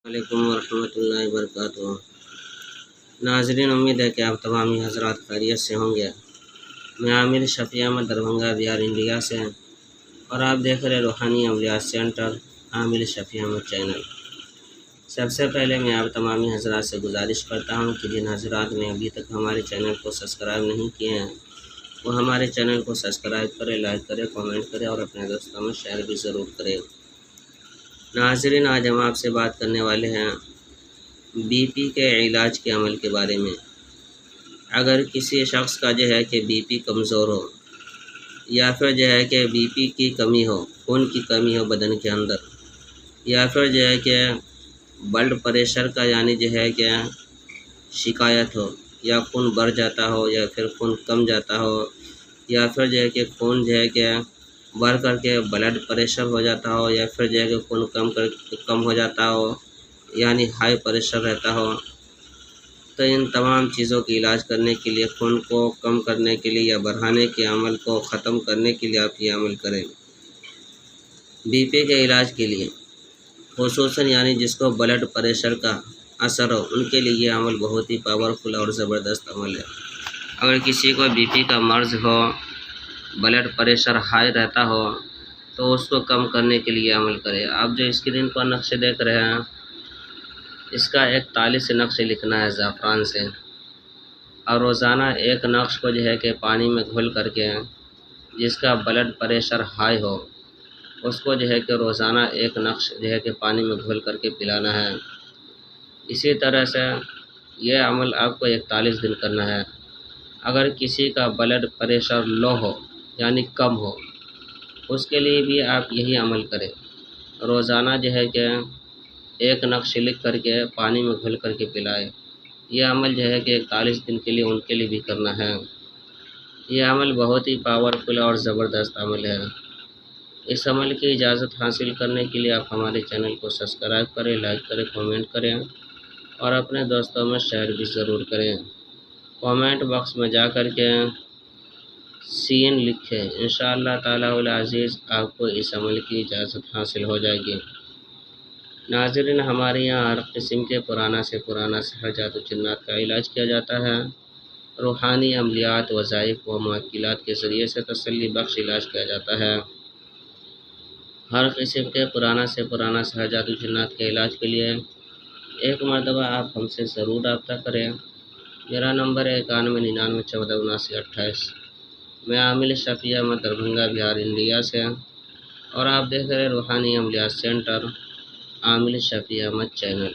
علیکم ورحمۃ اللہ وبرکاتہ۔ ناظرین، امید ہے کہ آپ تمامی حضرات خیریت سے ہوں گے۔ میں عامر شفیع احمد دربھنگہ بہار انڈیا سے، اور آپ دیکھ رہے روحانی عملیات سینٹر عامر شفیع احمد چینل۔ سب سے پہلے میں آپ تمامی حضرات سے گزارش کرتا ہوں کہ جن حضرات نے ابھی تک ہمارے چینل کو سبسکرائب نہیں کیے ہیں وہ ہمارے چینل کو سبسکرائب کرے، لائک کرے، کامنٹ کرے اور اپنے دوستوں میں شیئر بھی ضرور کرے۔ ناظرین، آج ہم آپ سے بات کرنے والے ہیں بی پی کے علاج کے عمل کے بارے میں۔ اگر کسی شخص کا کہ بی پی کمزور ہو، یا پھر کہ بی پی کی کمی ہو، خون کی کمی ہو بدن کے اندر، یا پھر کہ بلڈ پریشر کا کہ شکایت ہو، یا خون بڑھ جاتا ہو یا پھر خون کم جاتا ہو، یا پھر کہ خون کہ بڑھ کر کے بلڈ پریشر ہو جاتا ہو، یا پھر کہ خون کم ہو جاتا ہو، ہائی پریشر رہتا ہو، تو ان تمام چیزوں کی علاج کرنے کے لیے، خون کو کم کرنے کے لیے یا بڑھانے کے عمل کو ختم کرنے کے لیے آپ یہ عمل کریں۔ بی پی کے علاج کے لیے خصوصاً جس کو بلڈ پریشر کا اثر ہو، ان کے لیے یہ عمل بہت ہی پاورفل اور زبردست عمل ہے۔ اگر کسی کو بی پی کا مرض ہو، بلڈ پریشر ہائی رہتا ہو، تو اس کو کم کرنے کے لیے عمل کرے۔ آپ جو اسکرین پر نقشے دیکھ رہے ہیں، اس کا 41 نقش لکھنا ہے زعفران سے، اور روزانہ ایک نقش کو کہ پانی میں گھول کر کے جس کا بلڈ پریشر ہائی ہو، اس کو کہ روزانہ ایک نقش کہ پانی میں گھول کر کے پلانا ہے۔ اسی طرح سے یہ عمل آپ کو 41 دن کرنا ہے۔ اگر کسی کا بلڈ پریشر لو ہو کم ہو، اس کے لیے بھی آپ یہی عمل کریں۔ روزانہ کہ ایک نقش لکھ کر کے پانی میں گھول کر کے پلائے۔ یہ عمل کہ 41 دن کے لیے ان کے لیے بھی کرنا ہے۔ یہ عمل بہت ہی پاورفل اور زبردست عمل ہے۔ اس عمل کی اجازت حاصل کرنے کے لیے آپ ہمارے چینل کو سبسکرائب کریں، لائک کریں، کامنٹ کریں اور اپنے دوستوں میں شیئر بھی ضرور کریں۔ کامنٹ باکس میں جا کر کے سین لکھیں، انشاءاللہ تعالی العزیز آپ کو اس عمل کی اجازت حاصل ہو جائے گی۔ ناظرین، ہمارے یہاں ہر قسم کے پرانا سے پرانا سحر جادو جنات کا علاج کیا جاتا ہے۔ روحانی عملیات، وظائف و معقلات کے ذریعے سے تسلی بخش علاج کیا جاتا ہے۔ ہر قسم کے پرانا سے پرانا سحر جادو جنات کے علاج کے لیے ایک مرتبہ آپ ہم سے ضرور رابطہ کریں۔ میرا نمبر ہے 9199147928۔ میں عامر شفیع احمد دربھنگہ بہار انڈیا سے، اور آپ دیکھ رہے روحانی عملیات سینٹر عامر شفیع احمد چینل۔